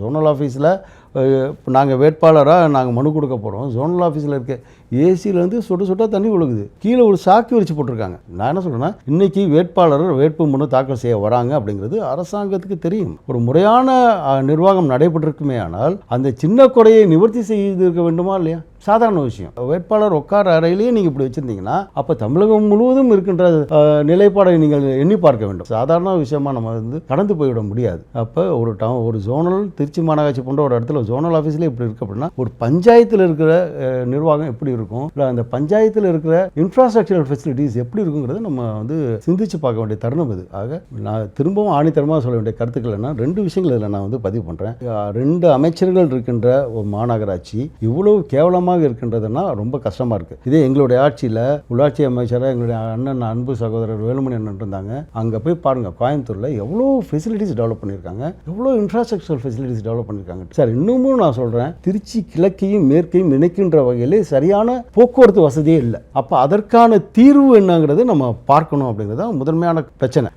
Zonal ஆஃபீஸில் இப்போ நாங்கள் வேட்பாளராக நாங்கள் மனு கொடுக்க போகிறோம். ஜோனல் ஆஃபீஸில் இருக்க ஏசியிலேருந்து சொட்டு சொட்டாக தண்ணி விழுகுது. கீழே ஒரு சாக்கி வச்சு போட்டிருக்காங்க. நான் என்ன சொல்கிறேன்னா, இன்றைக்கி வேட்பாளர் வேட்பு மனு தாக்கல் செய்ய வராங்க அப்படிங்கிறது அரசாங்கத்துக்கு தெரியும். ஒரு முறையான நிர்வாகம் நடைபெற்றிருக்குமே ஆனால் அந்த சின்ன குறையை நிவர்த்தி செய்திருக்க வேண்டுமா இல்லையா? சாதாரண விஷயம். வேட்பாளர் உட்கார அறையிலேயே நீங்கள் இப்படி வச்சுருந்தீங்கன்னா அப்போ தமிழகம் முழுவதும் இருக்கின்ற நிலைப்பாடை நீங்கள் எண்ணி பார்க்க வேண்டும். சாதாரண விஷயமாக நம்ம கடந்து போய்விட முடியாது. அப்போ ஒரு ஜோனல் திருச்சி மாநகராட்சி போன்ற ஒரு இடத்துல ஜோனல் ஆஃபீஸில் இப்படி இருக்கு அப்படின்னா ஒரு பஞ்சாயத்தில் இருக்கிற நிர்வாகம் எப்படி இருக்கும், இல்லை அந்த பஞ்சாயத்தில் இருக்கிற இன்ஃப்ராஸ்ட்ரக்சரல் ஃபெசிலிட்டிஸ் எப்படி இருக்குங்கிறத நம்ம சிந்திச்சு பார்க்க வேண்டிய தருணம் இது. ஆக நான் திரும்பவும் ஆணித்தரமாக சொல்ல வேண்டிய கருத்துக்கள் என்ன, 2 விஷயங்கள் இதில் நான் பதிவு பண்ணுறேன். 2 அமைச்சர்கள் இருக்கின்ற ஒரு மாநகராட்சி இவ்வளவு கேவலமாக இருக்கின்றதுன்னா ரொம்ப கஷ்டமா இருக்கு. இதே எங்களுடைய ஆட்சியில் உள்ளாட்சி அமைச்சராக எங்களுடைய அண்ணன் அன்பு சகோதரர் வேலுமணி அண்ணன் இருந்தாங்க. அங்கே போய் பாருங்க, கோயம்புத்தூரில் எவ்வளோ ஃபெசிலிட்டிஸ் டெவலப் பண்ணியிருக்காங்க, எவ்வளோ இன்ஃப்ராஸ்ட்ரக்சரல் ஃபெசிலிட்டிஸ் டெவலப் பண்ணியிருக்காங்க. சார் இன்னமும் நான் சொல்கிறேன், திருச்சி கிழக்கையும் மேற்கையும் இணைக்கின்ற வகையில் சரியான போக்குவரத்து வசதியே இல்லை. அப்போ அதற்கான தீர்வு என்னங்கிறது நம்ம பார்க்கணும் அப்படிங்கிறது தான் முதன்மையான பிரச்சனை.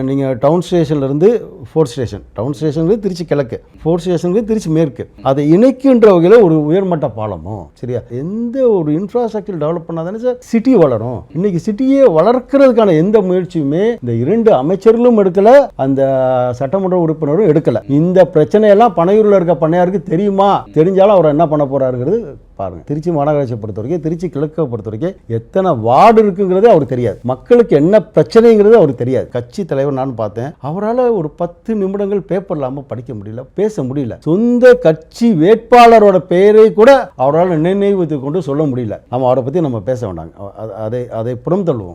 நீங்கள் டவுன் ஸ்டேஷன்லேருந்து ஃபோர்த் ஸ்டேஷன், டவுன் ஸ்டேஷனுக்கு திருச்சி கிழக்கு, ஃபோர்த் ஸ்டேஷனுக்கு திருச்சி மேற்கு, அதை இணைக்கின்ற வகையில் ஒரு உயர்மட்ட பாலமோ சரியா, எந்த ஒரு இன்ஃப்ராஸ்ட்ரக்சர் டெவலப் பண்ணாதானே சார் சிட்டி வளரும். இன்னைக்கு சிட்டியே வளர்க்கிறதுக்கான எந்த முயற்சியுமே இந்த 2 அமைச்சர்களும் எடுக்கல, அந்த சட்டமன்ற உறுப்பினரும் எடுக்கல. இந்த பிரச்சனையெல்லாம் பனையூரில் இருக்க பண்ணையாருக்கு தெரியுமா? தெரிஞ்சாலும் அவர் என்ன பண்ண போறாருங்கிறது பாருங்க. திருச்சி மாநகராட்சியை பொறுத்த வரைக்கும், திருச்சி கிழக்கை பொறுத்த வரைக்கும் எத்தனை வார்டு இருக்குங்கிறதே அவருக்கு தெரியாது. மக்களுக்கு என்ன பிரச்சனைங்கிறது அவருக்கு தெரியாது. கட்சி தலைவர் நான் பார்த்தேன், அவரால் ஒரு 10 நிமிடங்கள் பேப்பர் இல்லாமல் படிக்க முடியல, பேச முடியல. சொந்த கட்சி வேட்பாளரோட பெயரை கூட அவரால் நினைவு கொண்டு சொல்ல முடியல. நம்ம அவரை பற்றி நம்ம பேச வேண்டாங்க, அதை புறம் தள்ளுவோம்.